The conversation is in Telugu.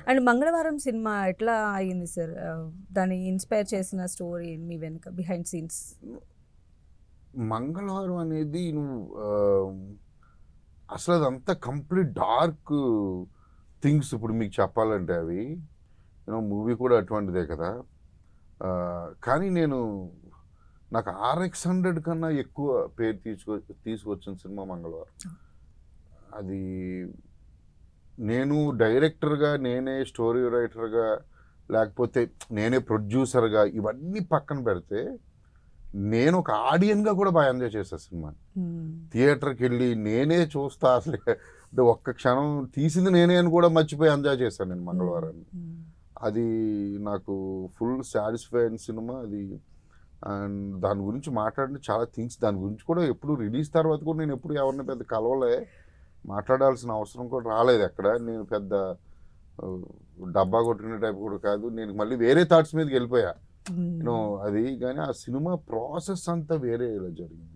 అండ్ మంగళవారం సినిమా ఎట్లా అయ్యింది సార్? దాన్ని ఇన్స్పైర్ చేసిన స్టోరీ మీ వెనుక బిహైండ్ సీన్స్? మంగళవారం అనేది నువ్వు అసలు అదంతా కంప్లీట్ డార్క్ థింగ్స్ ఇప్పుడు మీకు చెప్పాలంటే అవి మూవీ కూడా అటువంటిదే కదా. కానీ నాకు RX-100 కన్నా ఎక్కువ పేరు తీసుకొచ్చిన సినిమా మంగళవారం. అది నేను డైరెక్టర్గా, నేనే స్టోరీ రైటర్గా, లేకపోతే నేనే ప్రొడ్యూసర్గా ఇవన్నీ పక్కన పెడితే నేను ఒక ఆడియన్గా కూడా బాగా ఎంజాయ్ చేశాను సినిమాని. థియేటర్కి వెళ్ళి నేనే చూస్తా, అసలు ఒక్క క్షణం తీసింది నేనే అని కూడా మర్చిపోయి ఎంజాయ్ చేశాను నేను మంగళవారాన్ని. అది నాకు ఫుల్ సాటిస్ఫై అయిన సినిమా అది. అండ్ దాని గురించి మాట్లాడిన చాలా థింగ్స్, దాని గురించి కూడా ఎప్పుడు రిలీజ్ తర్వాత కూడా నేను ఎప్పుడు ఎవరిని పెద్ద కలవలే, మాట్లాడాల్సిన అవసరం కూడా రాలేదు ఎక్కడ. నేను పెద్ద డబ్బా కొట్టుకునే టైప్ కూడా కాదు. నేను మళ్ళీ వేరే థాట్స్ మీదకి వెళ్ళిపోయా అది. కానీ ఆ సినిమా ప్రాసెస్ అంతా వేరే ఇలా జరిగింది.